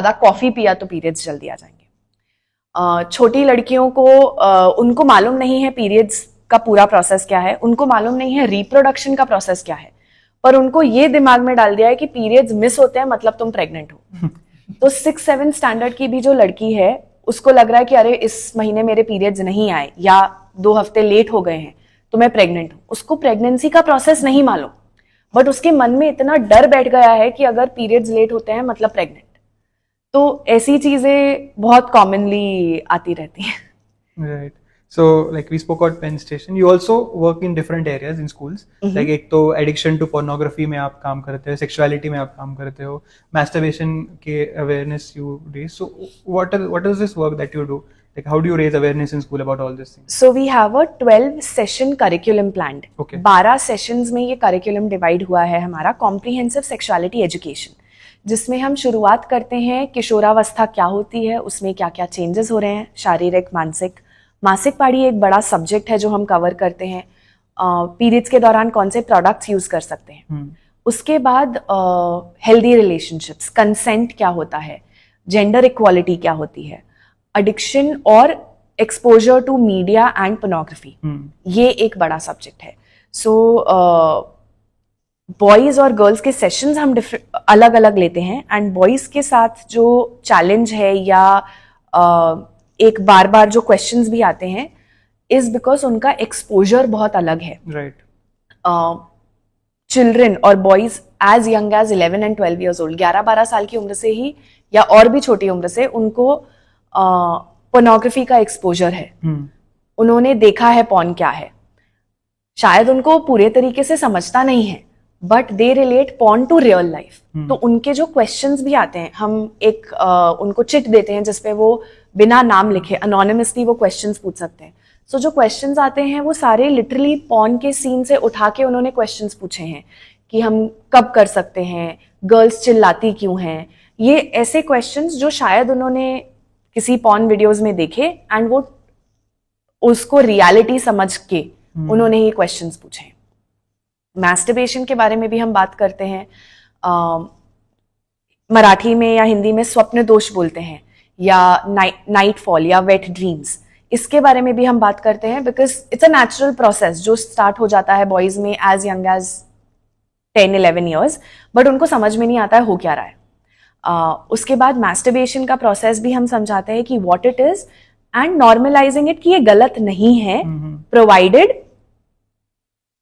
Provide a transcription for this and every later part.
ज़्यादा कॉफ़ी पिया तो पीरियड्स जल्दी आ जाएंगे। छोटी लड़कियों को उनको मालूम नहीं है पीरियड्स का पूरा प्रोसेस क्या है, उनको मालूम नहीं है रिप्रोडक्शन का प्रोसेस क्या है, पर उनको ये दिमाग में डाल दिया है कि पीरियड्स मिस होते हैं मतलब तुम प्रेग्नेंट हो। तो 6-7 स्टैंडर्ड की भी जो लड़की है उसको लग रहा है कि अरे इस महीने मेरे पीरियड्स नहीं आए या 2 हफ्ते लेट हो गए हैं तो मैं प्रेग्नेंट हूं। उसको प्रेगनेंसी का प्रोसेस नहीं मालूम, बट उसके मन में इतना डर बैठ गया है कि अगर पीरियड्स लेट होते हैं मतलब प्रेग्नेंट। तो ऐसी चीजें बहुत कॉमनली आती रहती हैं। Right. So, like we spoke about Penn Station, you also work in different areas in schools. Like एक तो addiction to pornography में आप काम करते हो, sexuality में आप काम करते हो, masturbation के awareness you raise. So, what is this work that you do? Like how do you raise awareness in school about all these things? So we have a 12 session curriculum planned. Okay. 12 sessions में ये curriculum divide हुआ है हमारा comprehensive sexuality education, जिसमें हम शुरुआत करते हैं किशोरावस्था क्या होती है, उसमें क्या क्या चेंजेस हो रहे हैं, शारीरिक मानसिक। मासिक पाड़ी एक बड़ा सब्जेक्ट है जो हम कवर करते हैं। पीरियड्स के दौरान कौन से प्रोडक्ट्स यूज कर सकते हैं। उसके बाद हेल्दी रिलेशनशिप्स, कंसेंट क्या होता है, जेंडर इक्वालिटी क्या होती है, एडिक्शन और exposure to media and pornography, ये एक बड़ा सब्जेक्ट है। सो बॉयज और गर्ल्स के सेशंस हम अलग अलग लेते हैं, एंड बॉयज के साथ जो चैलेंज है या एक बार बार जो क्वेश्चंस भी आते हैं इज बिकॉज उनका एक्सपोजर बहुत अलग है। राइट। चिल्ड्रन और boys age young age 11 and 12 years old, 11-12 साल की उम्र से ही या और भी छोटी उम्र से उनको पोर्नोग्राफी का एक्सपोजर है। उन्होंने देखा है पॉर्न क्या है, शायद उनको पूरे तरीके से समझता नहीं है, but they relate porn to real life. तो उनके जो क्वेश्चंस भी आते हैं, हम एक उनको चिट देते हैं जिसपे वो बिना नाम लिखे अनोनिमसली वो क्वेश्चंस पूछ सकते हैं। सो जो क्वेश्चंस आते हैं वो सारे लिटरली पॉर्न के सीन से उठा के उन्होंने क्वेश्चंस पूछे हैं कि हम कब कर सकते हैं, गर्ल्स चिल्लाती क्यों हैं, ये ऐसे क्वेश्चंस जो शायद उन्होंने किसी पॉर्न वीडियोज में देखे एंड वो उसको रियलिटी समझ के उन्होंने ये क्वेश्चंस पूछे। मैस्टरबेशन के बारे में भी हम बात करते हैं। मराठी में या हिंदी में स्वप्न दोष बोलते हैं, या नाइट फॉल या वेट ड्रीम्स, इसके बारे में भी हम बात करते हैं because it's a natural process जो स्टार्ट हो जाता है बॉयज में age young age 10-11 years, but उनको समझ में नहीं आता है हो क्या रहा है। उसके बाद मैस्टरबेशन का प्रोसेस भी हम समझाते हैं कि what it is and normalising it कि ये गलत नहीं है, प्रोवाइडेड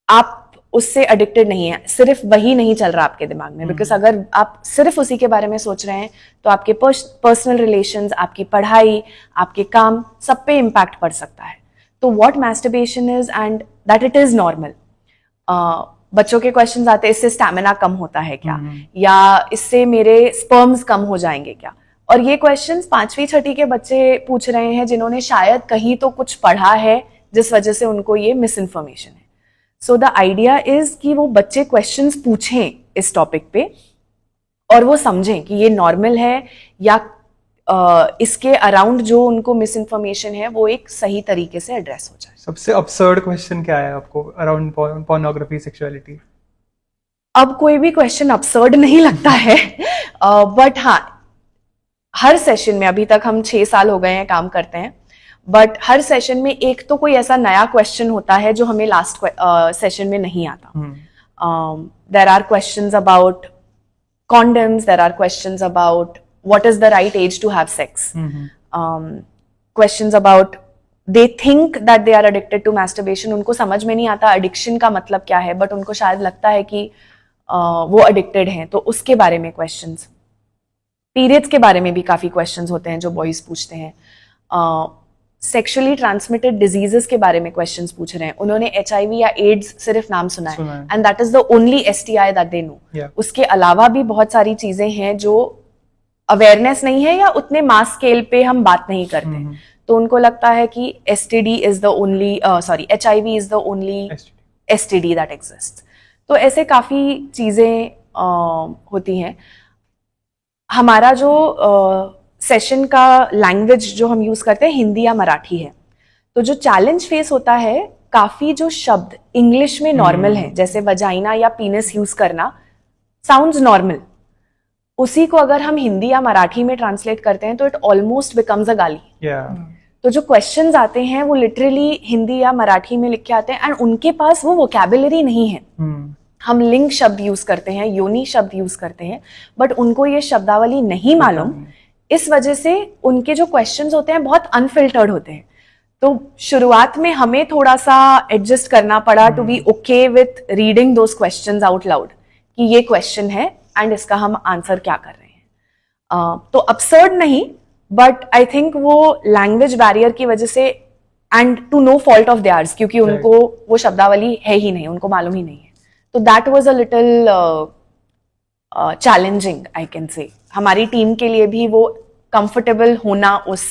आप उससे एडिक्टेड नहीं है, सिर्फ वही नहीं चल रहा आपके दिमाग में। बिकॉज अगर आप सिर्फ उसी के बारे में सोच रहे हैं तो आपके पर्सनल रिलेशंस, आपकी पढ़ाई, आपके काम, सब पे इम्पैक्ट पड़ सकता है। तो what masturbation is and that it is normal. बच्चों के क्वेश्चंस आते हैं, इससे स्टैमिना कम होता है क्या, या इससे मेरे स्पर्म्स कम हो जाएंगे क्या। और ये क्वेश्चंस 5वीं-6ठी के बच्चे पूछ रहे हैं जिन्होंने शायद कहीं तो कुछ पढ़ा है जिस वजह से उनको ये मिस इन्फॉर्मेशन है। सो द आइडिया इज कि वो बच्चे क्वेश्चंस पूछें इस टॉपिक पे और वो समझें कि ये नॉर्मल है या इसके अराउंड जो उनको मिस इन्फॉर्मेशन है वो एक सही तरीके से एड्रेस हो जाए। सबसे absurd क्वेश्चन क्या है आपको अराउंड pornography sexuality? अब कोई भी क्वेश्चन absurd नहीं लगता है, बट हाँ, हर सेशन में, अभी तक हम 6 साल हो गए हैं काम करते हैं, बट हर सेशन में एक तो कोई ऐसा नया क्वेश्चन होता है जो हमें लास्ट सेशन में नहीं आता। There are questions about condoms, there are questions about what is the right age to have sex, questions about they think that they are addicted to masturbation, उनको समझ में नहीं आता addiction का मतलब क्या है, बट उनको शायद लगता है कि वो addicted हैं, तो उसके बारे में questions। periods के बारे में भी काफी questions होते हैं जो boys पूछते हैं। सेक्सुअली ट्रांसमिटेड डिजीजेस के बारे में क्वेश्चंस पूछ रहे हैं, उन्होंने HIV या एड्स सिर्फ नाम सुना है and that is the only STI that they know. उसके अलावा भी बहुत सारी चीजें हैं जो अवेयरनेस नहीं है या उतने मास स्केल पे हम बात नहीं करते, तो उनको लगता है कि STD is the only HIV is the only STD that exist. तो ऐसे काफी चीजें होती हैं। हमारा जो सेशन का लैंग्वेज जो हम यूज करते हैं हिंदी या मराठी है, तो जो चैलेंज फेस होता है, काफी जो शब्द इंग्लिश में नॉर्मल है, जैसे वजाइना या पीनस यूज करना साउंड्स नॉर्मल, उसी को अगर हम हिंदी या मराठी में ट्रांसलेट करते हैं तो इट ऑलमोस्ट बिकम्स अ गाली। Yeah. तो जो क्वेश्चंस आते हैं वो लिटरली हिंदी या मराठी में लिख के आते हैं, एंड उनके पास वो वोकैबुलरी नहीं है। हम लिंग शब्द यूज करते हैं, योनि शब्द यूज करते हैं, बट उनको ये शब्दावली नहीं मालूम। इस वजह से उनके जो क्वेश्चंस होते हैं बहुत अनफिल्टर्ड होते हैं। तो शुरुआत में हमें थोड़ा सा एडजस्ट करना पड़ा to be okay with reading those questions out loud कि ये क्वेश्चन है एंड इसका हम आंसर क्या कर रहे हैं। तो absurd नहीं, बट आई थिंक वो लैंग्वेज बैरियर की वजह से, and to no fault of theirs, क्योंकि उनको वो शब्दावली है ही नहीं, उनको मालूम ही नहीं है। तो that was a little challenging I can say. हमारी टीम के लिए भी वो कंफर्टेबल होना उस